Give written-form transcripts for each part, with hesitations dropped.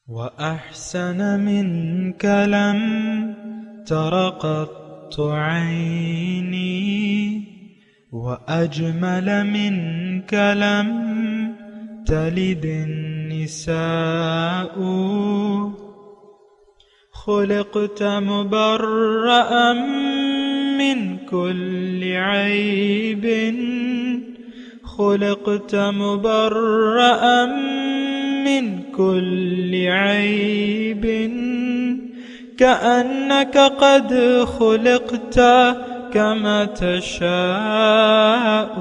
وأحسن منك لم تر قط عيني وأجمل منك لم تلد النساء خلقت مبرأ من كل عيب خلقت مبرأ من كل عيب كأنك قد خلقت كما تشاء.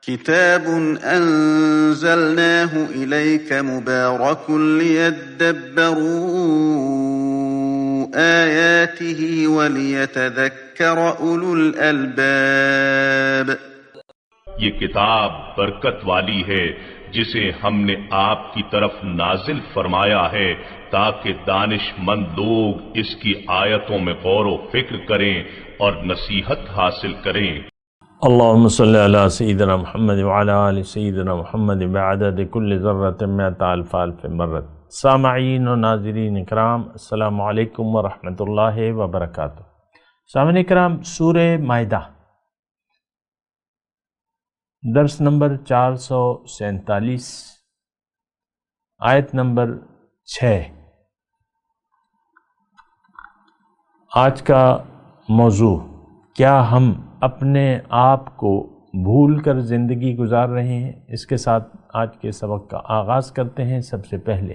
كتاب أنزلناه إليك مبارك ليدبروا آياته وليتذكر أولو الألباب. یہ کتاب برکت والی ہے جسے ہم نے آپ کی طرف نازل فرمایا ہے تاکہ دانش مند لوگ اس کی آیتوں میں غور و فکر کریں اور نصیحت حاصل کریں. اللہم صلی علی سیدنا محمد وعلی آل سیدنا محمد بعدد کل ذرۃ مئۃ الف الف مرۃ. سامعین و ناظرین اکرام، السلام علیکم ورحمۃ اللہ وبرکاتہ. سامعین اکرام، سورہ مائدہ درس نمبر 447 آیت نمبر 6. آج کا موضوع، کیا ہم اپنے آپ کو بھول کر زندگی گزار رہے ہیں؟ اس کے ساتھ آج کے سبق کا آغاز کرتے ہیں. سب سے پہلے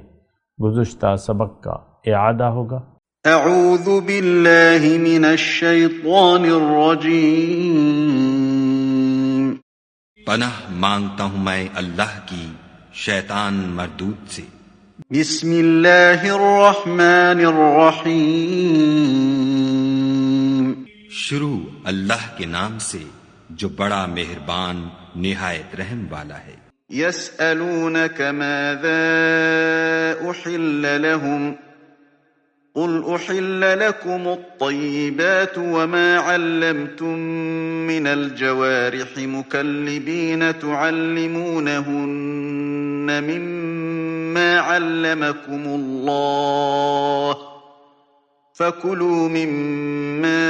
گزشتہ سبق کا اعادہ ہوگا. اعوذ باللہ من الشیطان الرجیم. پناہ مانگتا ہوں میں اللہ کی شیطان مردود سے. بسم اللہ الرحمن الرحیم. شروع اللہ کے نام سے جو بڑا مہربان نہایت رحم والا ہے. يسألونك ماذا أحل لهم قل أحل لكم الطيبات وما علمتم من الجوارح مكلبين تعلمونهن مما علمكم الله فكلوا مما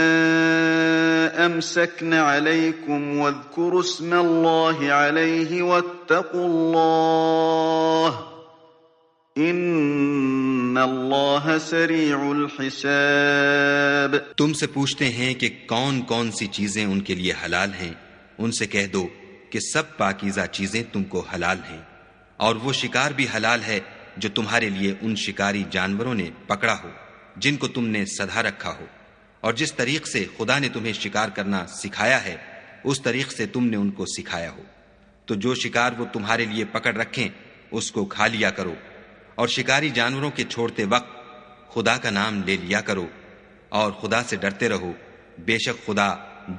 أمسكن عليكم واذكروا اسم الله عليه واتقوا الله إن الله سريع الحساب. تم سے پوچھتے ہیں کہ کون کون سی چیزیں ان کے لیے حلال ہیں. ان سے کہہ دو کہ سب پاکیزہ چیزیں تم کو حلال ہیں، اور وہ شکار بھی حلال ہے جو تمہارے لیے ان شکاری جانوروں نے پکڑا ہو جن کو تم نے سدھا رکھا ہو، اور جس طریق سے خدا نے تمہیں شکار کرنا سکھایا ہے اس طریق سے تم نے ان کو سکھایا ہو. تو جو شکار وہ تمہارے لیے پکڑ رکھیں اس کو کھا لیا کرو، اور شکاری جانوروں کے چھوڑتے وقت خدا کا نام لے لیا کرو، اور خدا سے ڈرتے رہو، بے شک خدا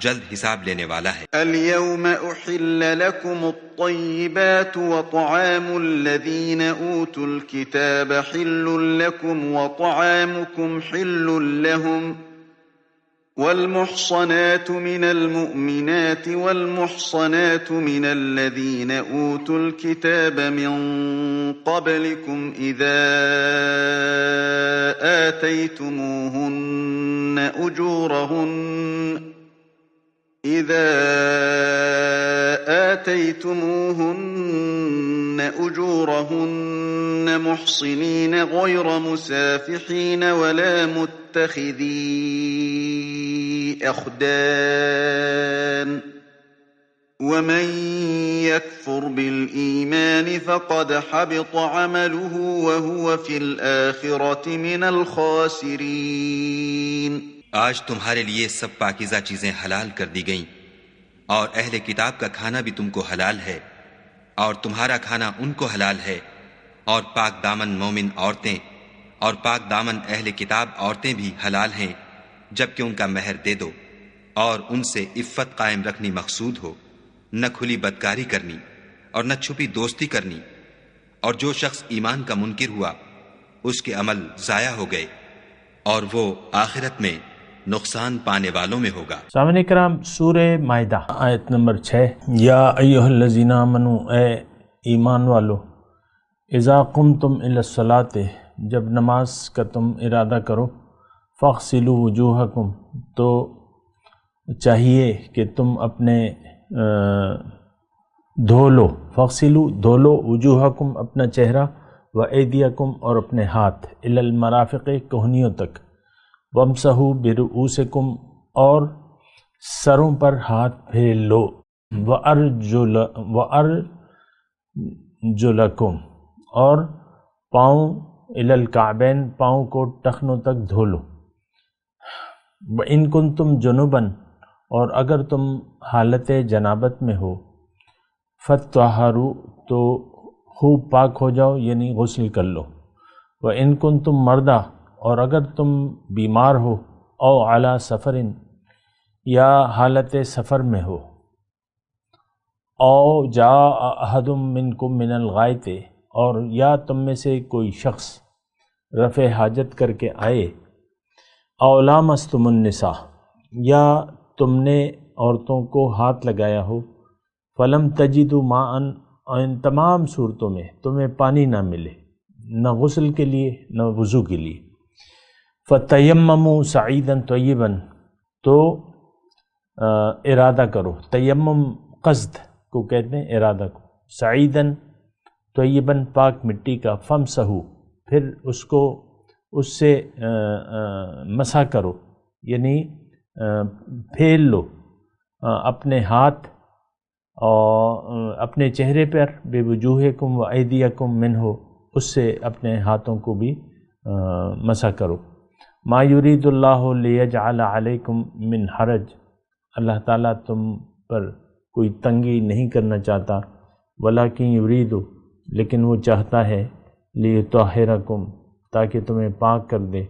جلد حساب لینے والا ہے. اليوم أحل لكم الطيبات وطعام الذين أوتوا الكتاب حل لكم وطعامكم حل لهم والمحصنات من المؤمنات والمحصنات من الذين أوتوا الكتاب من قبلكم إذا آتيتموهن أجورهن محصنين غير مسافحين ولا متخذي أخدان ومن يكفر بالإيمان فقد حبط عمله وهو في الآخرة من الخاسرين. آج تمہارے لیے سب پاکیزہ چیزیں حلال کر دی گئیں، اور اہل کتاب کا کھانا بھی تم کو حلال ہے، اور تمہارا کھانا ان کو حلال ہے، اور پاک دامن مومن عورتیں اور پاک دامن اہل کتاب عورتیں بھی حلال ہیں جبکہ ان کا مہر دے دو، اور ان سے عفت قائم رکھنی مقصود ہو، نہ کھلی بدکاری کرنی اور نہ چھپی دوستی کرنی. اور جو شخص ایمان کا منکر ہوا اس کے عمل ضائع ہو گئے اور وہ آخرت میں نقصان پانے والوں میں ہوگا. سامعین کرام، سورہ مائدہ آیت نمبر 6. یا ایھا الذین آمنوا، اے ایمان والو، اذا قمتم الی الصلاۃ، جب نماز کا تم ارادہ کرو، فاغسلوا وجوہکم، تو چاہیے کہ تم اپنے دھو لو، فاغسلوا دھو لو، وجوہکم اپنا چہرہ، و ایدیکم اور اپنے ہاتھ، الی المرافق کہنیوں تک، وامسحوا برؤوسکم اور سروں پر ہاتھ پھیر لو، وارجلکم اور پاؤں، الی الکعبین پاؤں کو ٹخنوں تک دھو لو، وَإِن كُنتُمْ جُنُبًا اور اگر تم حالت جنابت میں ہو، فَاتَّطَہَّرُوا تو خوب پاک ہو جاؤ، یعنی غسل کر لو، وَإِن كُنتُمْ مَرْضَىٰ اور اگر تم بیمار ہو، او علی سفر یا حالت سفر میں ہو، او جاء احد منکم من الغائط اور یا تم میں سے کوئی شخص رفع حاجت کر کے آئے، او لامستم النساء یا تم نے عورتوں کو ہاتھ لگایا ہو، فلم تجدوا ماء ان تمام صورتوں میں تمہیں پانی نہ ملے، نہ غسل کے لیے نہ وضو کے لیے، فتیمموا صعیدا طیبا تو ارادہ کرو، تیمم قصد کو کہتے ہیں، ارادہ کو، صعیداً طیباً پاک مٹی کا، فمسحوا پھر اس کو اس سے مسح کرو، یعنی پھیر لو اپنے ہاتھ اور اپنے چہرے پر، بے وجوہکم و ایدیکم منہ اس سے اپنے ہاتھوں کو بھی مسح کرو، ما یرید اللہ لیجعل علیکم من حرج اللہ تعالیٰ تم پر کوئی تنگی نہیں کرنا چاہتا، ولیکن یرید لیکن وہ چاہتا ہے، لیطہرکم تاکہ تمہیں پاک کر دے،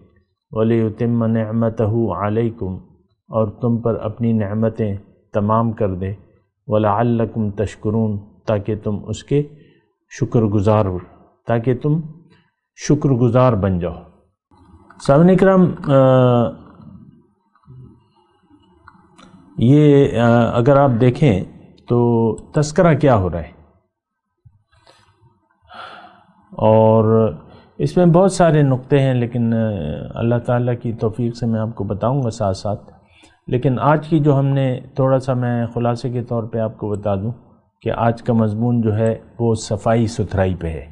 ولیتم نعمتہ علیکم اور تم پر اپنی نعمتیں تمام کر دے، ولعلکم تشکرون تاکہ تم اس کے شکر گزار بن جاؤ۔ سامعین اکرام، یہ اگر آپ دیکھیں تو تذکرہ کیا ہو رہا ہے، اور اس میں بہت سارے نقطے ہیں، لیکن اللہ تعالیٰ کی توفیق سے میں آپ کو بتاؤں گا ساتھ ساتھ، لیکن آج کی جو ہم نے تھوڑا سا میں خلاصے کے طور پہ آپ کو بتا دوں کہ آج کا مضمون جو ہے وہ صفائی ستھرائی پہ ہے،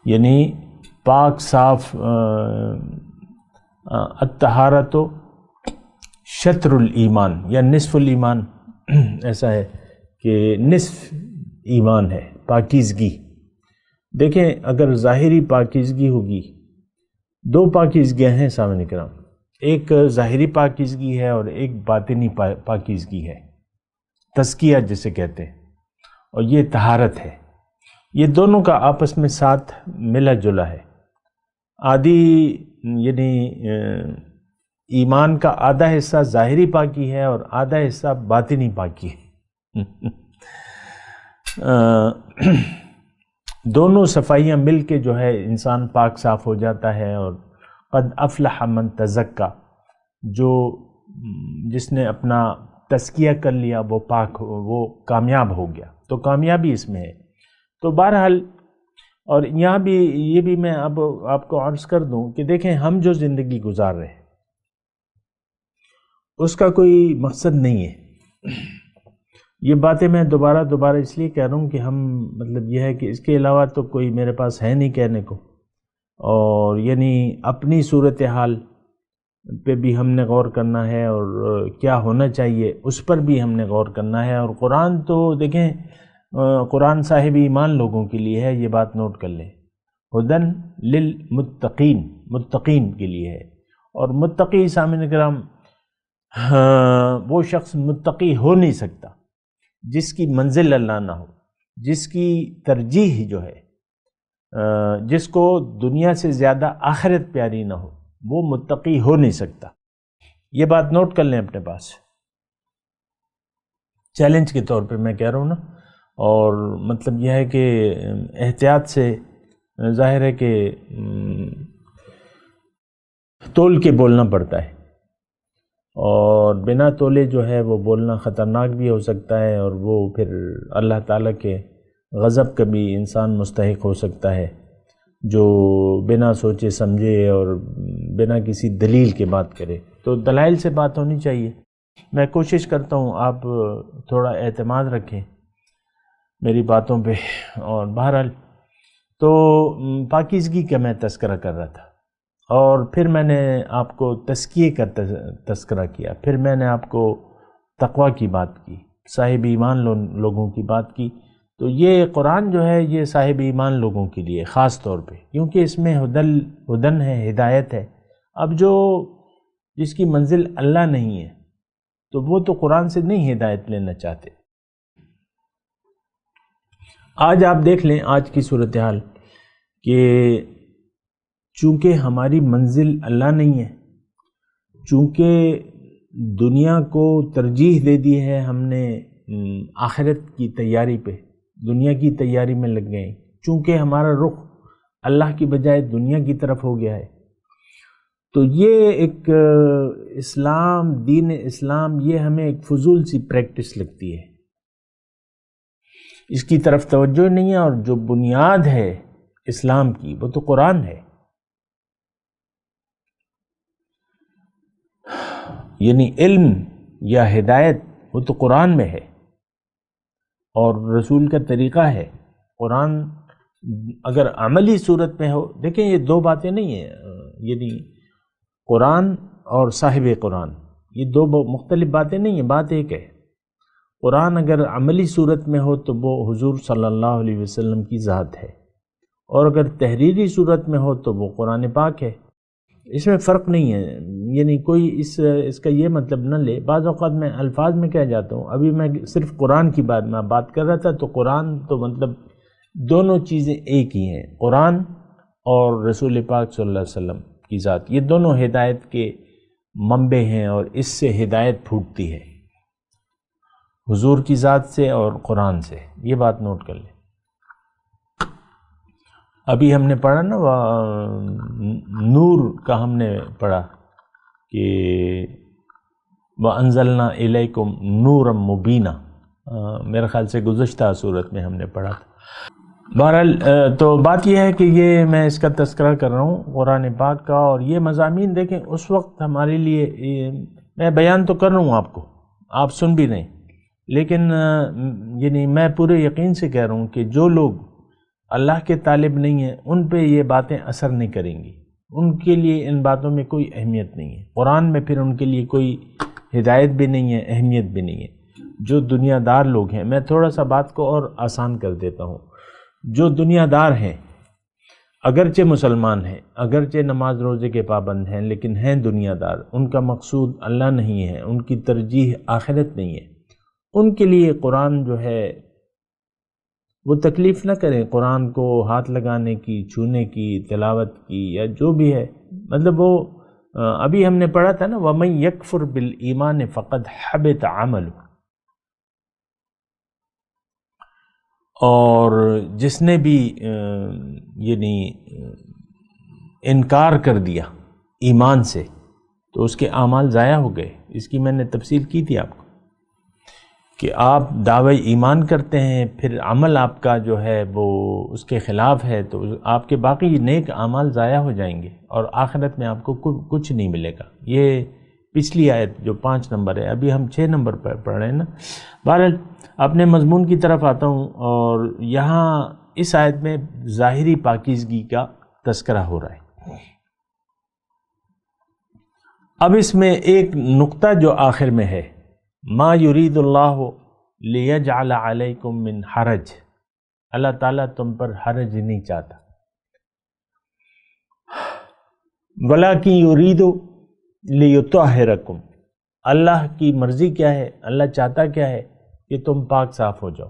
یعنی پاک صاف، الطہارۃ شطر الایمان یا نصف الایمان، ایسا ہے کہ نصف ایمان ہے پاکیزگی۔ دیکھیں اگر ظاہری پاکیزگی ہوگی، دو پاکیزگیاں ہیں سامعین کرام، ایک ظاہری پاکیزگی ہے اور ایک باطنی پاکیزگی ہے، تزکیہ جسے کہتے ہیں، اور یہ طہارت ہے۔ یہ دونوں کا آپس میں ساتھ ملا جلا ہے، آدھی یعنی ایمان کا آدھا حصہ ظاہری پاکی ہے اور آدھا حصہ باطنی پاکی ہے۔ دونوں صفائیاں مل کے جو ہے انسان پاک صاف ہو جاتا ہے، اور قد افلح من تزکا، جس نے اپنا تزکیہ کر لیا وہ پاک وہ کامیاب ہو گیا، تو کامیابی اس میں ہے۔ تو بہرحال، اور یہاں بھی یہ بھی میں اب آپ کو عرض کر دوں کہ دیکھیں ہم جو زندگی گزار رہے ہیں اس کا کوئی مقصد نہیں ہے۔ یہ باتیں میں دوبارہ اس لیے کہہ رہا ہوں کہ ہم مطلب یہ ہے کہ اس کے علاوہ تو کوئی میرے پاس ہے نہیں کہنے کو، اور یعنی اپنی صورتحال پہ بھی ہم نے غور کرنا ہے، اور کیا ہونا چاہیے اس پر بھی ہم نے غور کرنا ہے۔ اور قرآن تو دیکھیں، قرآن صاحب ایمان لوگوں کے لیے ہے، یہ بات نوٹ کر لیں، ہدن للمتقین، متقین کے لیے ہے۔ اور متقی سامعین کرام، وہ شخص متقی ہو نہیں سکتا جس کی منزل اللہ نہ ہو، جس کی ترجیح جو ہے، جس کو دنیا سے زیادہ آخرت پیاری نہ ہو، وہ متقی ہو نہیں سکتا۔ یہ بات نوٹ کر لیں اپنے پاس، چیلنج کے طور پہ میں کہہ رہا ہوں نا۔ اور مطلب یہ ہے کہ احتیاط سے، ظاہر ہے کہ تول کے بولنا پڑتا ہے، اور بنا تولے جو ہے وہ بولنا خطرناک بھی ہو سکتا ہے، اور وہ پھر اللہ تعالیٰ کے غضب کا بھی انسان مستحق ہو سکتا ہے جو بنا سوچے سمجھے اور بنا کسی دلیل کے بات کرے، تو دلائل سے بات ہونی چاہیے۔ میں کوشش کرتا ہوں آپ تھوڑا اعتماد رکھیں میری باتوں پہ۔ اور بہرحال تو پاکیزگی کا میں تذکرہ کر رہا تھا، اور پھر میں نے آپ کو تزکیے کا تذکرہ کیا، پھر میں نے آپ کو تقوی کی بات کی، صاحب ایمان لوگوں کی بات کی۔ تو یہ قرآن جو ہے یہ صاحب ایمان لوگوں کے لیے خاص طور پہ، کیونکہ اس میں ہدن ہے، ہدایت ہے۔ اب جس کی منزل اللہ نہیں ہے تو وہ تو قرآن سے نہیں ہدایت لینا چاہتے۔ آج آپ دیکھ لیں آج کی صورتحال کہ چونکہ ہماری منزل اللہ نہیں ہے، چونکہ دنیا کو ترجیح دے دی ہے ہم نے آخرت کی تیاری پہ، دنیا کی تیاری میں لگ گئے، چونکہ ہمارا رخ اللہ کی بجائے دنیا کی طرف ہو گیا ہے، تو یہ ایک اسلام، دین اسلام، یہ ہمیں ایک فضول سی پریکٹس لگتی ہے، اس کی طرف توجہ نہیں ہے۔ اور جو بنیاد ہے اسلام کی وہ تو قرآن ہے، یعنی علم یا ہدایت وہ تو قرآن میں ہے اور رسول کا طریقہ ہے۔ قرآن اگر عملی صورت میں ہو، دیکھیں یہ دو باتیں نہیں ہیں، یعنی قرآن اور صاحب قرآن یہ دو مختلف باتیں نہیں ہیں، بات ایک ہے۔ قرآن اگر عملی صورت میں ہو تو وہ حضور صلی اللہ علیہ وسلم کی ذات ہے، اور اگر تحریری صورت میں ہو تو وہ قرآن پاک ہے، اس میں فرق نہیں ہے۔ یعنی کوئی اس کا یہ مطلب نہ لے، بعض اوقات میں الفاظ میں کہہ جاتا ہوں، ابھی میں صرف قرآن کی بات کر رہا تھا، تو قرآن تو مطلب دونوں چیزیں ایک ہی ہیں، قرآن اور رسول پاک صلی اللہ علیہ وسلم کی ذات، یہ دونوں ہدایت کے منبع ہیں اور اس سے ہدایت پھوٹتی ہے، حضور کی ذات سے اور قرآن سے، یہ بات نوٹ کر لیں۔ ابھی ہم نے پڑھا نا نور کا، ہم نے پڑھا کہ وَأَنزَلْنَا إِلَيْكُمْ نُورًا مُبِينًا، میرے خیال سے گزشتہ صورت میں ہم نے پڑھا تھا۔ بہرحال تو بات یہ ہے کہ یہ میں اس کا تذکرہ کر رہا ہوں قرآن پاک کا، اور یہ مضامین دیکھیں اس وقت ہمارے لیے، میں بیان تو کر رہا ہوں آپ کو، آپ سن بھی رہے ہیں، لیکن یعنی میں پورے یقین سے کہہ رہا ہوں کہ جو لوگ اللہ کے طالب نہیں ہیں ان پہ یہ باتیں اثر نہیں کریں گی، ان کے لیے ان باتوں میں کوئی اہمیت نہیں ہے، قرآن میں پھر ان کے لیے کوئی ہدایت بھی نہیں ہے، اہمیت بھی نہیں ہے۔ جو دنیا دار لوگ ہیں، میں تھوڑا سا بات کو اور آسان کر دیتا ہوں، جو دنیا دار ہیں، اگرچہ مسلمان ہیں، اگرچہ نماز روزے کے پابند ہیں، لیکن ہیں دنیا دار، ان کا مقصود اللہ نہیں ہے، ان کی ترجیح آخرت نہیں ہے، ان کے لیے قرآن جو ہے وہ تکلیف نہ کریں قرآن کو ہاتھ لگانے کی، چھونے کی، تلاوت کی، یا جو بھی ہے، مطلب وہ ابھی ہم نے پڑھا تھا نا وَمَن يَكْفُرْ بِالْإِيمَانِ فَقَدْ حَبِطَ عَمَلُهُ، اور جس نے بھی یعنی انکار کر دیا ایمان سے تو اس کے اعمال ضائع ہو گئے۔ اس کی میں نے تفصیل کی تھی آپ کو کہ آپ دعوی ایمان کرتے ہیں، پھر عمل آپ کا جو ہے وہ اس کے خلاف ہے، تو آپ کے باقی نیک اعمال ضائع ہو جائیں گے اور آخرت میں آپ کو کچھ نہیں ملے گا۔ یہ پچھلی آیت جو 5 نمبر ہے، ابھی ہم 6 نمبر پر پڑھ رہے ہیں نا۔ بہرحال اپنے مضمون کی طرف آتا ہوں، اور یہاں اس آیت میں ظاہری پاکیزگی کا تذکرہ ہو رہا ہے۔ اب اس میں ایک نقطہ جو آخر میں ہے، ما یرید اللہ لیجعل علیکم من حرج، اللہ تعالیٰ تم پر حرج نہیں چاہتا، ولیکن یرید لیطہرکم، اللہ کی مرضی کیا ہے، اللہ چاہتا کیا ہے کہ تم پاک صاف ہو جاؤ،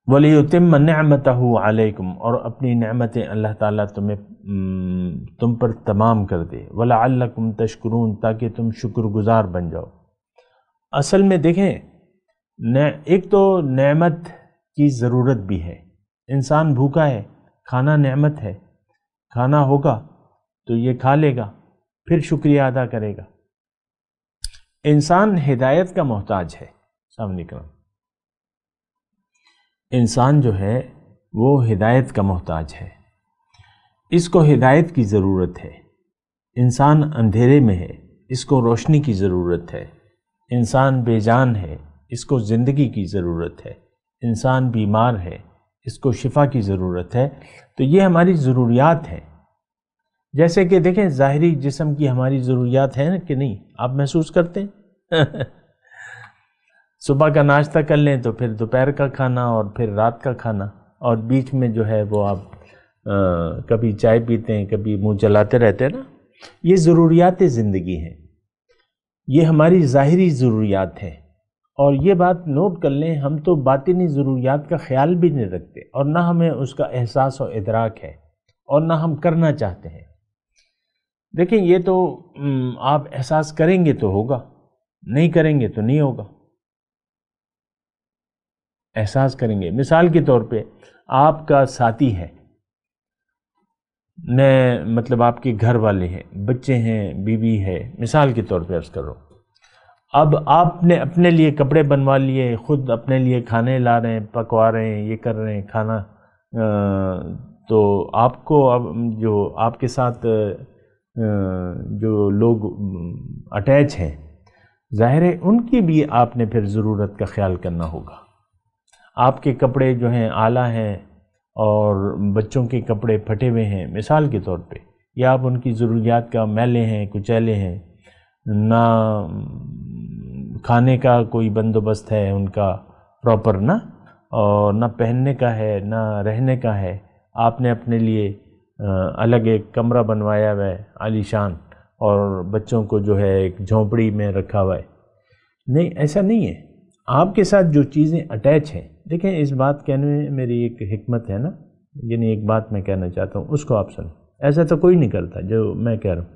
ولیتم نعمتہ علیکم، اور اپنی نعمتیں اللہ تعالیٰ تم پر تمام کر دے، ولعلکم تشکرون، تاکہ تم شکر گزار بن جاؤ۔ اصل میں دیکھیں، ایک تو نعمت کی ضرورت بھی ہے، انسان بھوکا ہے، کھانا نعمت ہے، کھانا ہوگا تو یہ کھا لے گا، پھر شکریہ ادا کرے گا۔ انسان ہدایت کا محتاج ہے، سامنے کرام، انسان جو ہے وہ ہدایت کا محتاج ہے، اس کو ہدایت کی ضرورت ہے۔ انسان اندھیرے میں ہے، اس کو روشنی کی ضرورت ہے۔ انسان بے جان ہے، اس کو زندگی کی ضرورت ہے۔ انسان بیمار ہے، اس کو شفا کی ضرورت ہے۔ تو یہ ہماری ضروریات ہیں۔ جیسے کہ دیکھیں ظاہری جسم کی ہماری ضروریات ہیں کہ نہیں، آپ محسوس کرتے ہیں؟ صبح کا ناشتہ کر لیں تو پھر دوپہر کا کھانا اور پھر رات کا کھانا، اور بیچ میں جو ہے وہ آپ کبھی چائے پیتے ہیں، کبھی منہ چلاتے رہتے ہیں نا۔ یہ ضروریات زندگی ہیں، یہ ہماری ظاہری ضروریات ہیں۔ اور یہ بات نوٹ کر لیں، ہم تو باطنی ضروریات کا خیال بھی نہیں رکھتے، اور نہ ہمیں اس کا احساس و ادراک ہے، اور نہ ہم کرنا چاہتے ہیں۔ دیکھیں یہ تو آپ احساس کریں گے تو ہوگا، نہیں کریں گے تو نہیں ہوگا۔ احساس کریں گے، مثال کے طور پہ آپ کا ساتھی ہے، مطلب آپ کے گھر والے ہیں، بچے ہیں، بیوی ہے، مثال کے طور پہ عرض کر رہا ہوں۔ اب آپ نے اپنے لیے کپڑے بنوا لیے، خود اپنے لیے کھانے لا رہے ہیں، پکوا رہے ہیں، یہ کر رہے ہیں کھانا، تو آپ کو اب جو آپ کے ساتھ جو لوگ اٹیچ ہیں، ظاہر ہے ان کی بھی آپ نے پھر ضرورت کا خیال کرنا ہوگا۔ آپ کے کپڑے جو ہیں اعلیٰ ہیں اور بچوں کے کپڑے پھٹے ہوئے ہیں مثال کے طور پہ، یا آپ ان کی ضروریات کا میلے ہیں، کچیلے ہیں، نہ کھانے کا کوئی بندوبست ہے ان کا پراپر نا، اور نہ پہننے کا ہے، نہ رہنے کا ہے۔ آپ نے اپنے لیے الگ ایک کمرہ بنوایا ہوا ہے عالی شان، اور بچوں کو جو ہے ایک جھونپڑی میں رکھا ہوا ہے۔ نہیں، ایسا نہیں ہے۔ آپ کے ساتھ جو چیزیں اٹیچ ہیں، دیکھیں اس بات کہنے میں میری ایک حکمت ہے نا، یعنی ایک بات میں کہنا چاہتا ہوں، اس کو آپ سنیں۔ ایسا تو کوئی نہیں کرتا جو میں کہہ رہا ہوں،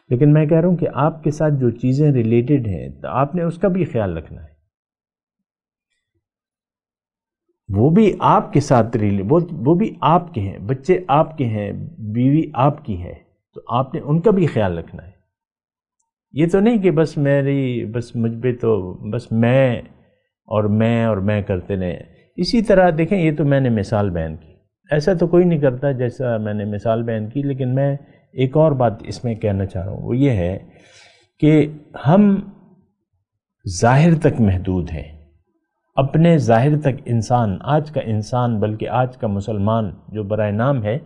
لیکن میں کہہ رہا ہوں کہ آپ کے ساتھ جو چیزیں ریلیٹڈ ہیں تو آپ نے اس کا بھی خیال رکھنا ہے۔ وہ بھی آپ کے ساتھ وہ بھی آپ کے ہیں، بچے آپ کے ہیں، بیوی آپ کی ہے، تو آپ نے ان کا بھی خیال رکھنا ہے۔ یہ تو نہیں کہ بس مجھ پہ تو بس میں کرتے رہے۔ اسی طرح دیکھیں، یہ تو میں نے مثال بیان کی، ایسا تو کوئی نہیں کرتا جیسا میں نے مثال بیان کی، لیکن میں ایک اور بات اس میں کہنا چاہ رہا ہوں، وہ یہ ہے کہ ہم ظاہر تک محدود ہیں، اپنے ظاہر تک انسان، آج کا انسان بلکہ آج کا مسلمان جو برائے نام ہے،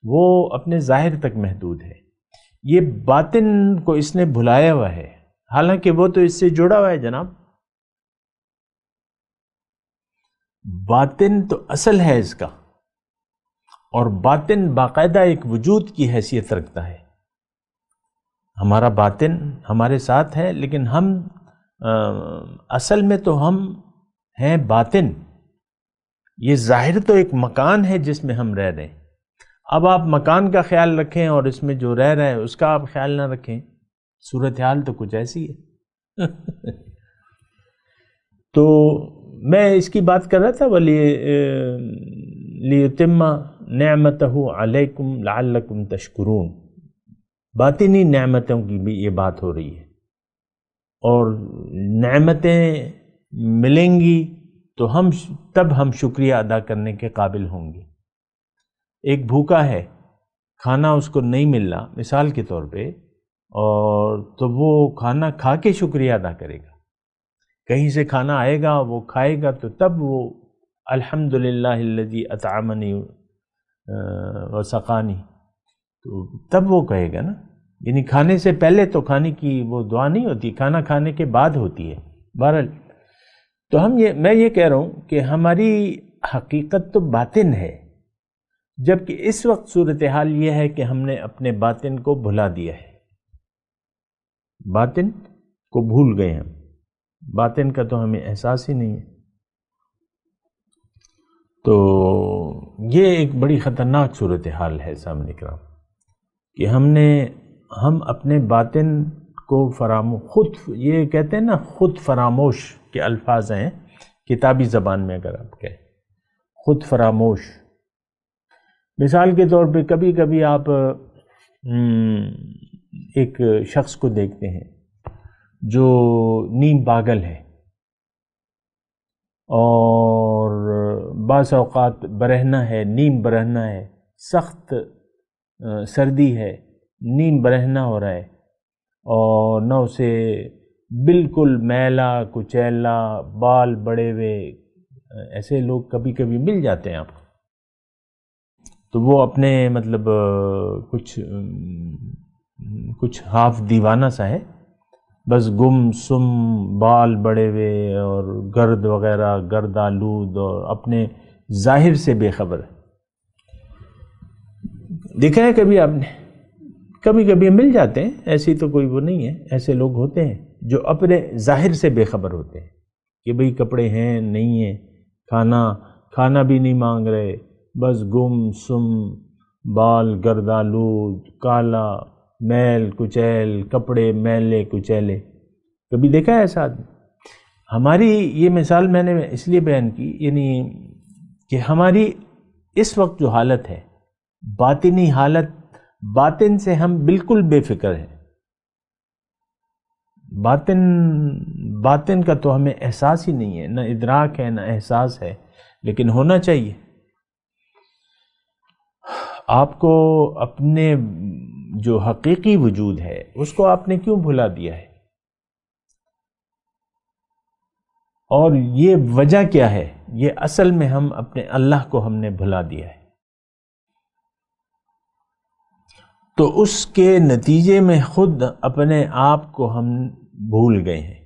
وہ اپنے ظاہر تک محدود ہے۔ یہ باطن کو اس نے بھلایا ہوا ہے، حالانکہ وہ تو اس سے جڑا ہوا ہے جناب۔ باطن تو اصل ہے اس کا، اور باطن باقاعدہ ایک وجود کی حیثیت رکھتا ہے۔ ہمارا باطن ہمارے ساتھ ہے، لیکن ہم اصل میں تو ہم ہیں باطن۔ یہ ظاہر تو ایک مکان ہے جس میں ہم رہ رہے ہیں۔ اب آپ مکان کا خیال رکھیں اور اس میں جو رہ رہے ہیں اس کا آپ خیال نہ رکھیں، صورتحال تو کچھ ایسی ہے۔ تو میں اس کی بات کر رہا تھا، لِيُتِمَّ نِعْمَتَهُ عَلَيْكُمْ لَعَلَّكُمْ تَشْكُرُونَ، باطنی نعمتوں کی بھی یہ بات ہو رہی ہے، اور نعمتیں ملیں گی تو تب ہم شکریہ ادا کرنے کے قابل ہوں گے۔ ایک بھوکا ہے، کھانا اس کو نہیں مل رہا مثال کے طور پہ، اور تو وہ کھانا کھا کے شکریہ ادا کرے گا۔ کہیں سے کھانا آئے گا، وہ کھائے گا، تو تب وہ الحمدللہ الذی اطعمنی وسقانی، تو تب وہ کہے گا نا۔ یعنی کھانے سے پہلے تو کھانے کی وہ دعا نہیں ہوتی، کھانا کھانے کے بعد ہوتی ہے۔ بہرحال تو میں یہ کہہ رہا ہوں کہ ہماری حقیقت تو باطن ہے، جبکہ اس وقت صورتحال یہ ہے کہ ہم نے اپنے باطن کو بھلا دیا ہے، باطن کو بھول گئے ہم، باطن کا تو ہمیں احساس ہی نہیں ہے۔ تو یہ ایک بڑی خطرناک صورتحال ہے سامنے کرام، کہ ہم اپنے باطن کو خود، یہ کہتے ہیں نا خود فراموش کے الفاظ ہیں کتابی زبان میں، اگر آپ کہیں خود فراموش۔ مثال کے طور پہ کبھی کبھی آپ ایک شخص کو دیکھتے ہیں جو نیم پاگل ہے، اور بعض اوقات برہنہ ہے، نیم برہنہ ہے، سخت سردی ہے، نیم برہنہ ہو رہا ہے، اور نہ اسے بالکل میلا کچیلا، بال بڑے ہوئے، ایسے لوگ کبھی کبھی مل جاتے ہیں آپ کو، تو وہ اپنے مطلب کچھ ہاف دیوانہ سا ہے، بس گم سم، بال بڑے ہوئے اور گرد وغیرہ، گرد آلود، اور اپنے ظاہر سے بے خبر ہے۔ دیکھا ہے کبھی آپ نے؟ کبھی کبھی مل جاتے ہیں، ایسی تو کوئی وہ نہیں ہے، ایسے لوگ ہوتے ہیں جو اپنے ظاہر سے بے خبر ہوتے ہیں کہ بھئی کپڑے ہیں نہیں ہیں، کھانا بھی نہیں مانگ رہے، بس گم سم، بال گردآلود، کالا، میل کچیل، کپڑے میلے کچیلے۔ کبھی دیکھا ہے ایسا آدمی؟ ہماری یہ مثال میں نے اس لیے بیان کی، یعنی کہ ہماری اس وقت جو حالت ہے، باطنی حالت، باطن سے ہم بالکل بے فکر ہیں، باطن کا تو ہمیں احساس ہی نہیں ہے، نہ ادراک ہے نہ احساس ہے، لیکن ہونا چاہیے۔ آپ کو اپنے جو حقیقی وجود ہے اس کو آپ نے کیوں بھلا دیا ہے، اور یہ وجہ کیا ہے؟ یہ اصل میں ہم اپنے اللہ کو ہم نے بھلا دیا ہے، تو اس کے نتیجے میں خود اپنے آپ کو ہم بھول گئے ہیں۔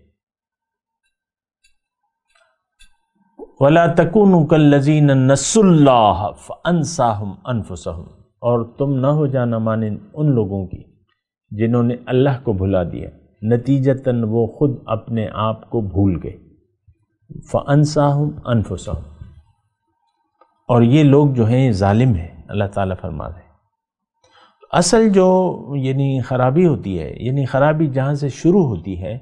وَلَا تَكُونُوا كَالَّذِينَ نَسُوا اللَّهَ فَأَنسَاهُمْ أَنفُسَهُمْ، اور تم نہ ہو جانا مانند ان لوگوں کی جنہوں نے اللہ کو بھلا دیا، نتیجتاً وہ خود اپنے آپ کو بھول گئے۔ فَأَنسَاهُمْ أَنفُسَهُمْ، اور یہ لوگ جو ہیں ظالم ہیں، اللہ تعالیٰ فرما رہے ہیں۔ اصل جو یعنی خرابی ہوتی ہے، یعنی خرابی جہاں سے شروع ہوتی ہے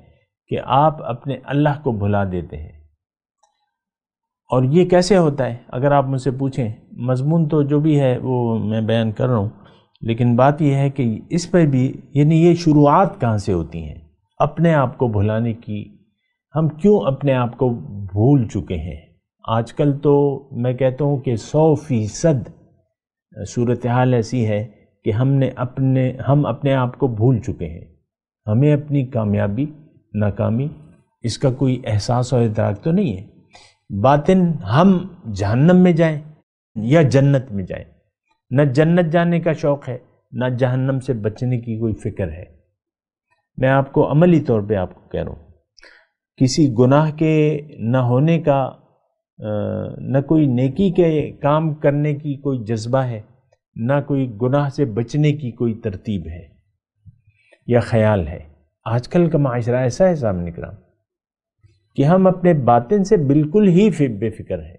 کہ آپ اپنے اللہ کو بھلا دیتے ہیں۔ اور یہ کیسے ہوتا ہے؟ اگر آپ مجھ سے پوچھیں، مضمون تو جو بھی ہے وہ میں بیان کر رہا ہوں، لیکن بات یہ ہے کہ اس پہ بھی یعنی یہ شروعات کہاں سے ہوتی ہیں اپنے آپ کو بھلانے کی؟ ہم کیوں اپنے آپ کو بھول چکے ہیں؟ آج کل تو میں کہتا ہوں کہ 100% صورتحال ایسی ہے کہ ہم اپنے آپ کو بھول چکے ہیں۔ ہمیں اپنی کامیابی ناکامی اس کا کوئی احساس اور ادراک تو نہیں ہے۔ باطن ہم جہنم میں جائیں یا جنت میں جائیں، نہ جنت جانے کا شوق ہے نہ جہنم سے بچنے کی کوئی فکر ہے۔ میں آپ کو عملی طور پہ آپ کو کہہ رہا ہوں، کسی گناہ کے نہ ہونے کا، نہ کوئی نیکی کے کام کرنے کی کوئی جذبہ ہے، نہ کوئی گناہ سے بچنے کی کوئی ترتیب ہے یا خیال ہے۔ آج کل کا معاشرہ ایسا ہے سامنے کرام کہ ہم اپنے باطن سے بالکل ہی بے فکر ہیں،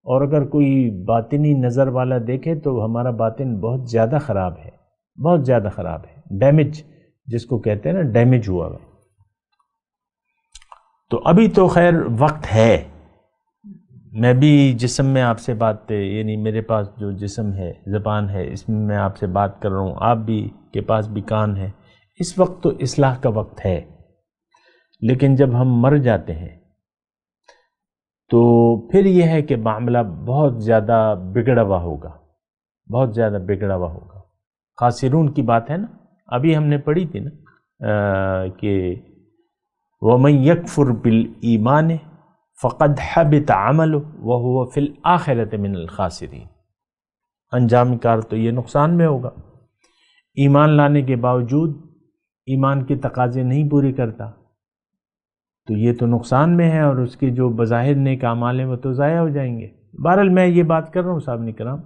اور اگر کوئی باطنی نظر والا دیکھے تو ہمارا باطن بہت زیادہ خراب ہے، بہت زیادہ خراب ہے، ڈیمیج جس کو کہتے ہیں نا، ڈیمیج ہوا ہے۔ تو ابھی تو خیر وقت ہے، میں بھی جسم میں آپ سے بات، یعنی میرے پاس جو جسم ہے، زبان ہے، اس میں آپ سے بات کر رہا ہوں، آپ بھی کے پاس بھی کان ہے، اس وقت تو اصلاح کا وقت ہے۔ لیکن جب ہم مر جاتے ہیں تو پھر یہ ہے کہ معاملہ بہت زیادہ بگڑا ہوا ہوگا، بہت زیادہ بگڑا ہوا ہوگا۔ خاسرون کی بات ہے نا، ابھی ہم نے پڑھی تھی نا کہ وَمَن يَكْفُرْ بِالْإِيمَانِ فَقَدْ حَبِطَ عَمَلُهُ وَهُوَ فِي الْآخِرَةِ مِنَ الْخَاسِرِينَ، انجام کار تو یہ نقصان میں ہوگا۔ ایمان لانے کے باوجود ایمان کے تقاضے نہیں پوری کرتا تو یہ تو نقصان میں ہے، اور اس کے جو بظاہر نیک اعمال ہیں وہ تو ضائع ہو جائیں گے۔ بہرحال میں یہ بات کر رہا ہوں صاحب کرام،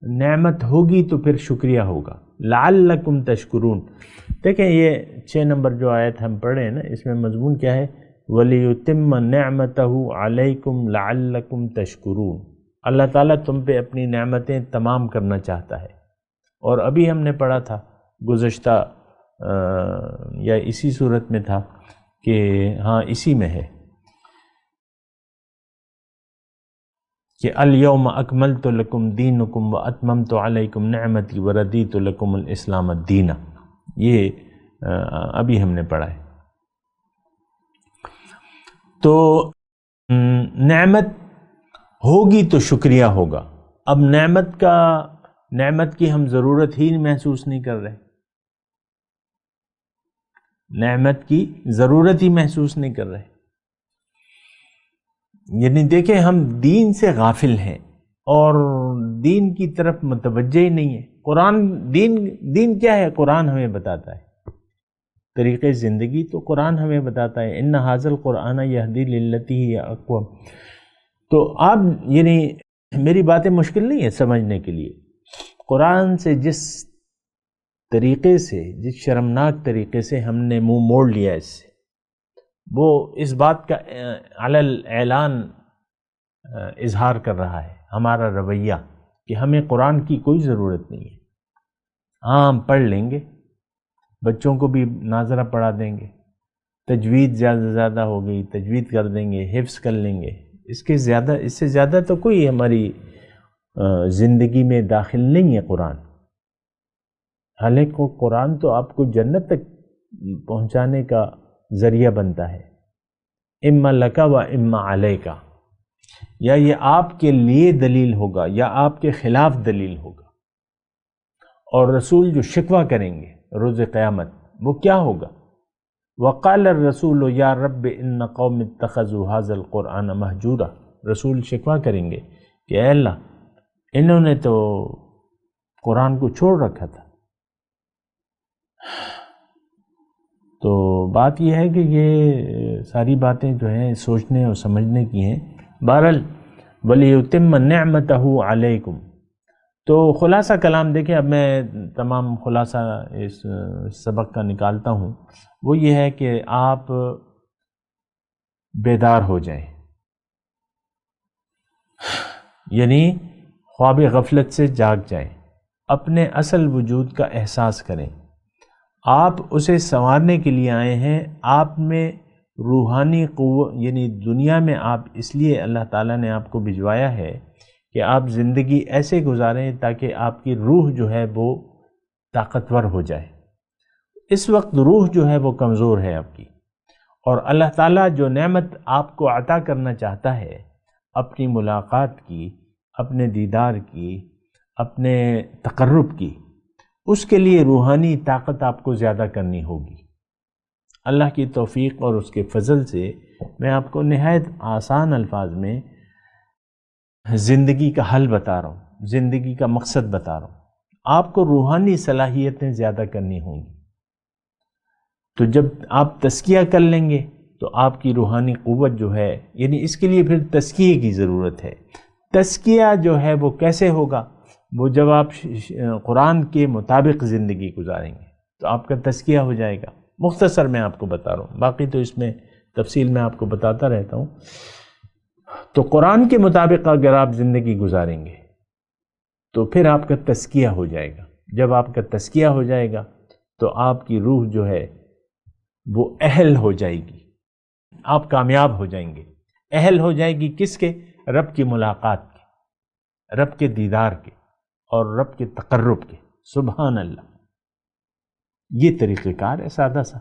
نعمت ہوگی تو پھر شکریہ ہوگا۔ لعلکم تشکرون، دیکھیں یہ 6 نمبر جو آیت ہم پڑھ رہے ہیں نا، اس میں مضمون کیا ہے؟ وَلِيُتِمَّ نِعْمَتَهُ عَلَيْكُمْ لَعَلَّكُمْ تَشْكُرُونَ، اللہ تعالیٰ تم پہ اپنی نعمتیں تمام کرنا چاہتا ہے۔ اور ابھی ہم نے پڑھا تھا گزشتہ یا اسی صورت میں تھا کہ ہاں اسی میں ہے کہ الیوم اکملت لکم دینکم واتممت علیکم نعمتی وردیت لکم الاسلام الدین، یہ ابھی ہم نے پڑھا ہے۔ تو نعمت ہوگی تو شکریہ ہوگا. اب نعمت کی ہم ضرورت ہی محسوس نہیں کر رہے، نعمت کی ضرورت ہی محسوس نہیں کر رہے. یعنی دیکھیں ہم دین سے غافل ہیں اور دین کی طرف متوجہ ہی نہیں ہے. دین کیا ہے؟ قرآن ہمیں بتاتا ہے طریقے زندگی، تو قرآن ہمیں بتاتا ہے ان ھذا القرآن یہدی للتی ہی اقوم. تو آپ یعنی میری باتیں مشکل نہیں ہے سمجھنے کے لیے. قرآن سے جس طریقے سے، جس شرمناک طریقے سے ہم نے منہ موڑ لیا اس سے، وہ اس بات کا علی الاعلان اظہار کر رہا ہے ہمارا رویہ کہ ہمیں قرآن کی کوئی ضرورت نہیں ہے. ہاں ہم پڑھ لیں گے، بچوں کو بھی ناظرہ پڑھا دیں گے، تجوید زیادہ سے زیادہ ہو گئی تجوید کر دیں گے، حفظ کر لیں گے. اس سے زیادہ تو کوئی ہماری زندگی میں داخل نہیں ہے قرآن. حالانکہ قرآن تو آپ کو جنت تک پہنچانے کا ذریعہ بنتا ہے. اما لکا و اما علیکا، یا یہ آپ کے لیے دلیل ہوگا یا آپ کے خلاف دلیل ہوگا. اور رسول جو شکوہ کریں گے روز قیامت وہ کیا ہوگا؟ وقال الرسول یا رب ان قوم اتخذوا ھذا القرآن مہجورا. رسول شکوہ کریں گے کہ اے اللہ انہوں نے تو قرآن کو چھوڑ رکھا تھا. تو بات یہ ہے کہ یہ ساری باتیں جو ہیں سوچنے اور سمجھنے کی ہیں. بہرحال وَلِيُتِمَّ نِعْمَتَهُ عَلَيْكُمْ. تو خلاصہ کلام دیکھیں، اب میں تمام خلاصہ اس سبق کا نکالتا ہوں. وہ یہ ہے کہ آپ بیدار ہو جائیں، یعنی خواب غفلت سے جاگ جائیں، اپنے اصل وجود کا احساس کریں. آپ اسے سنوارنے کے لیے آئے ہیں. آپ میں روحانی قوت، یعنی دنیا میں آپ اس لیے اللہ تعالیٰ نے آپ کو بھجوایا ہے کہ آپ زندگی ایسے گزاریں تاکہ آپ کی روح جو ہے وہ طاقتور ہو جائے. اس وقت روح جو ہے وہ کمزور ہے آپ کی، اور اللہ تعالیٰ جو نعمت آپ کو عطا کرنا چاہتا ہے اپنی ملاقات کی، اپنے دیدار کی، اپنے تقرب کی، اس کے لیے روحانی طاقت آپ کو زیادہ کرنی ہوگی. اللہ کی توفیق اور اس کے فضل سے میں آپ کو نہایت آسان الفاظ میں زندگی کا حل بتا رہا ہوں، زندگی کا مقصد بتا رہا ہوں. آپ کو روحانی صلاحیتیں زیادہ کرنی ہوں گی. تو جب آپ تزکیہ کر لیں گے تو آپ کی روحانی قوت جو ہے، یعنی اس کے لیے پھر تزکیے کی ضرورت ہے. تزکیہ جو ہے وہ کیسے ہوگا؟ وہ جب آپ قرآن کے مطابق زندگی گزاریں گے تو آپ کا تزکیہ ہو جائے گا. مختصر میں آپ کو بتا رہا ہوں، باقی تو اس میں تفصیل میں آپ کو بتاتا رہتا ہوں. تو قرآن کے مطابق اگر آپ زندگی گزاریں گے تو پھر آپ کا تزکیہ ہو جائے گا. جب آپ کا تزکیہ ہو جائے گا تو آپ کی روح جو ہے وہ اہل ہو جائے گی، آپ کامیاب ہو جائیں گے. اہل ہو جائے گی کس کے؟ رب کی ملاقات کے، رب کے دیدار کے، اور رب کے تقرب کے. سبحان اللہ. یہ طریقہ کار ہے سادہ سا.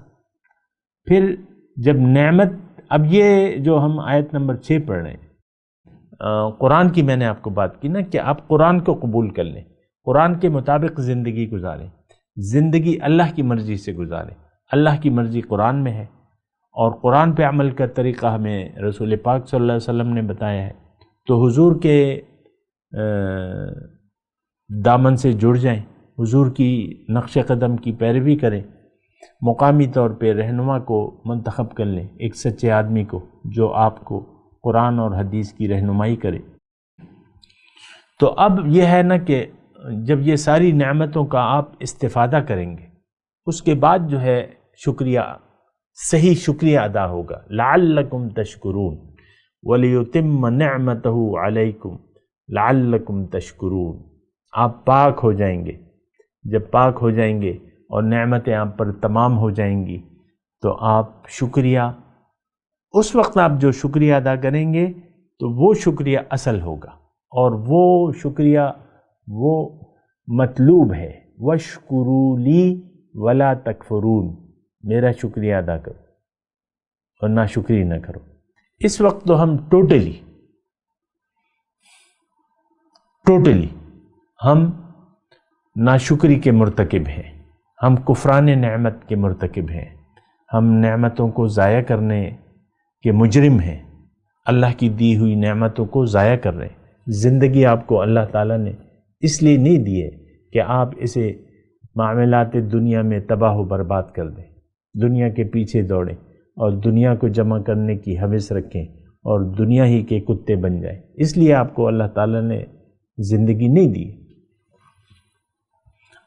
پھر جب نعمت، اب یہ جو ہم آیت نمبر 6 پڑھ رہے ہیں، قرآن کی میں نے آپ کو بات کی نا کہ آپ قرآن کو قبول کر لیں، قرآن کے مطابق زندگی گزاریں، زندگی اللہ کی مرضی سے گزاریں. اللہ کی مرضی قرآن میں ہے، اور قرآن پہ عمل کا طریقہ ہمیں رسول پاک صلی اللہ علیہ وسلم نے بتایا ہے. تو حضور کے دامن سے جڑ جائیں، حضور کی نقش قدم کی پیروی کریں، مقامی طور پہ رہنما کو منتخب کر لیں، ایک سچے آدمی کو جو آپ کو قرآن اور حدیث کی رہنمائی کرے. تو اب یہ ہے نا کہ جب یہ ساری نعمتوں کا آپ استفادہ کریں گے، اس کے بعد جو ہے شکریہ، صحیح شکریہ ادا ہوگا. لعلکم تشکرون ولیتم نعمتہ علیکم لعلکم تشکرون. آپ پاک ہو جائیں گے. جب پاک ہو جائیں گے اور نعمتیں آپ پر تمام ہو جائیں گی تو آپ شکریہ، اس وقت آپ جو شکریہ ادا کریں گے تو وہ شکریہ اصل ہوگا، اور وہ شکریہ وہ مطلوب ہے. وَاشْكُرُوا لِي وَلَا تَكْفُرُونَ. میرا شکریہ ادا کرو اور ناشکری نہ کرو. اس وقت تو ہم ٹوٹلی ہم ناشکری کے مرتکب ہیں، ہم کفران نعمت کے مرتکب ہیں، ہم نعمتوں کو ضائع کرنے کے مجرم ہیں، اللہ کی دی ہوئی نعمتوں کو ضائع کر رہے ہیں۔ زندگی آپ کو اللہ تعالیٰ نے اس لیے نہیں دی ہے کہ آپ اسے معاملات دنیا میں تباہ و برباد کر دیں، دنیا کے پیچھے دوڑیں اور دنیا کو جمع کرنے کی ہوس رکھیں اور دنیا ہی کے کتے بن جائیں۔ اس لیے آپ کو اللہ تعالیٰ نے زندگی نہیں دی،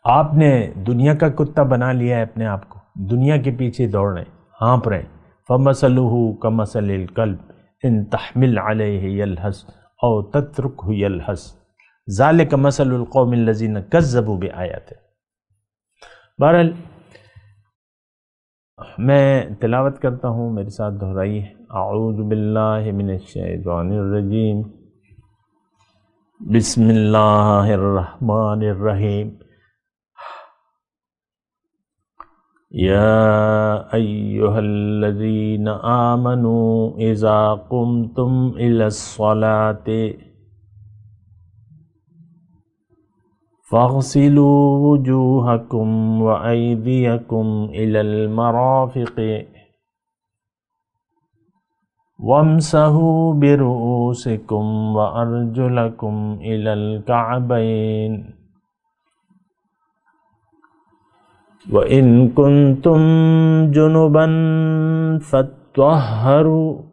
آپ نے دنیا کا کتا بنا لیا ہے اپنے آپ کو، دنیا کے پیچھے دوڑ رہے ہیں، ہانپ رہے ہیں۔ فَمَثَلُهُ كَمَثَلِ الْكَلْبِ إِن تَحْمِلْ عَلَيْهِ يَلْهَثْ أَوْ تَتْرُكْهُ يَلْهَثْ ذَلِكَ مَثَلُ الْقَوْمِ الَّذِينَ كَذَّبُوا بِآيَاتِنَا۔ بہرحال میں تلاوت کرتا ہوں، میرے ساتھ دہرائیے۔ اعوذ باللہ من الشیطان الرجیم، بسم اللہ الرحمن الرحیم۔ یا ایہا الذین آمنوا اذا قمتم الی الصلاة فاغسلوا وجوہکم وایدیکم الی المرافق وامسحوا برؤوسکم وارجلکم الی الکعبین وَإِن كُنتُم جُنُبًا فَاطَّهَّرُوا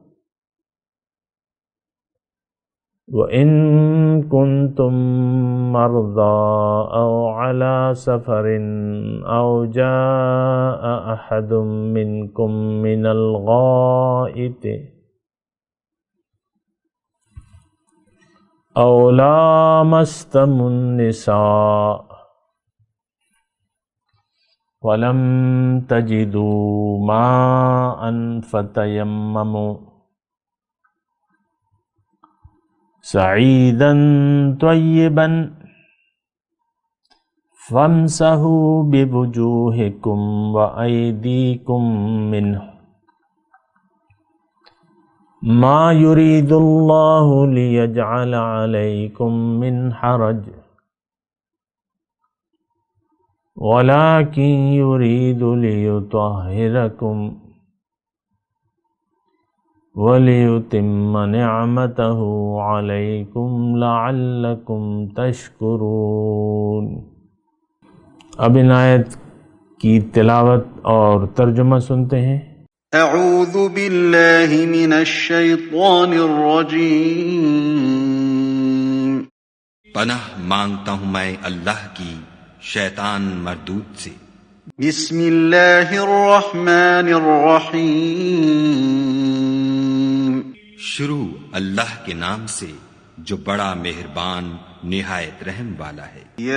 وَإِن كُنتُم مَّرْضَىٰ أَوْ عَلَىٰ سَفَرٍ أَوْ جَاءَ أَحَدٌ مِّنكُم مِّنَ الْغَائِطِ أَوْ لَامَسْتُمُ النِّسَاءَ وَلَمْ تَجِدُوا مَاءً فَتَيَمَّمُوا صَعِيدًا طَيِّبًا فَامْسَحُوا بِوُجُوهِكُمْ وَأَيْدِيكُمْ مِنْهُ مَا يُرِيدُ اللَّهُ لِيَجْعَلَ عَلَيْكُمْ مِنْ حَرَجٍ وَلَٰكِن يُرِيدُ لِيُطَهِّرَكُمْ وَلِيُتِمَّ نِعْمَتَهُ عَلَيْكُمْ لَعَلَّكُمْ تَشْكُرُونَ۔ اب ان آیت کی تلاوت اور ترجمہ سنتے ہیں۔ اعوذ باللہ من الشیطان الرجیم، پناہ مانگتا ہوں میں اللہ کی شیطان مردود سے۔ بسم اللہ الرحمن الرحیم، شروع اللہ کے نام سے جو بڑا مہربان نہایت رحم والا ہے۔ یا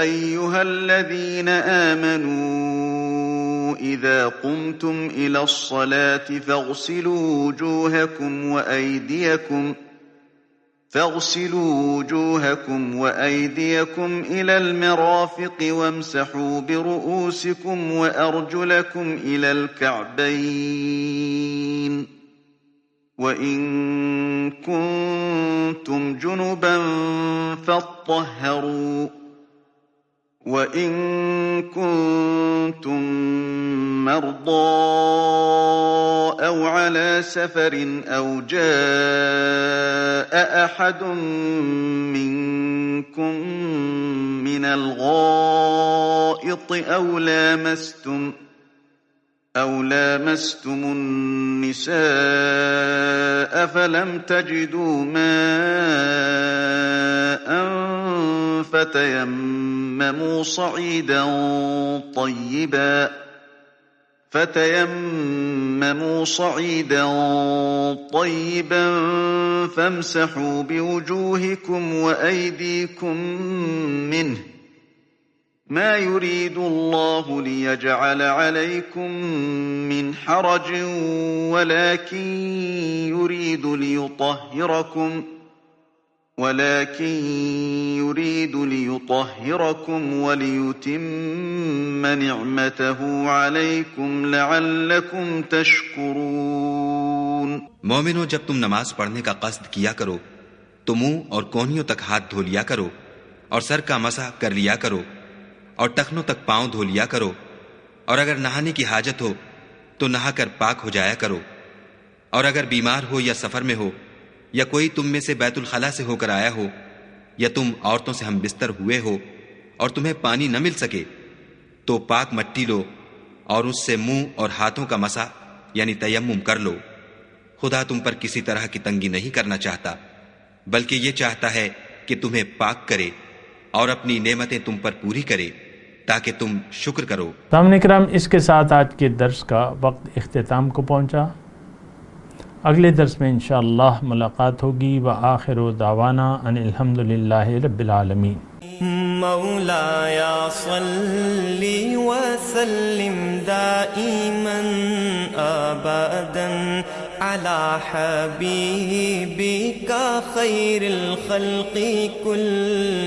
ایہا الذین آمنوا اذا قمتم الى الصلاة فاغسلوا وجوهكم وأيديكم إلى المرافق وامسحوا برؤوسكم وأرجلكم إلى الكعبين وإن كنتم جنبا فاطهروا وَإِن كُنتُم مَّرْضَىٰ أَوْ عَلَىٰ سَفَرٍ أَوْ جَاءَ أَحَدٌ مِّنكُم مِّنَ الْغَائِطِ أَوْ لَامَسْتُمُ النِّسَاءَ فَلَمْ تَجِدُوا مَاءً فتيمموا صعيدا طيبا فامسحوا بوجوهكم وأيديكم منه ما يريد الله ليجعل عليكم من حرج ولكن يريد ليطهركم وليتم نعمته عليكم لعلكم تشكرون۔ مومنو، جب تم نماز پڑھنے کا قصد کیا کرو تو منہ اور کونیوں تک ہاتھ دھو لیا کرو، اور سر کا مسح کر لیا کرو، اور ٹخنوں تک پاؤں دھو لیا کرو، اور اگر نہانے کی حاجت ہو تو نہا کر پاک ہو جایا کرو، اور اگر بیمار ہو یا سفر میں ہو، یا کوئی تم میں سے بیت الخلا سے ہو کر آیا ہو، یا تم عورتوں سے ہم بستر ہوئے ہو اور تمہیں پانی نہ مل سکے، تو پاک مٹی لو اور اس سے منہ اور ہاتھوں کا مسح یعنی تیمم کر لو۔ خدا تم پر کسی طرح کی تنگی نہیں کرنا چاہتا، بلکہ یہ چاہتا ہے کہ تمہیں پاک کرے اور اپنی نعمتیں تم پر پوری کرے تاکہ تم شکر کرو۔ سامعین کرام، اس کے ساتھ آج کے درس کا وقت اختتام کو پہنچا۔ اگلے درس میں انشاءاللہ ملاقات ہوگی۔ وآخر دعوانا ان الحمدللہ رب العالمین۔ مولاي صل وسلم دائما ابدا على حبيبك خير الخلق كلهم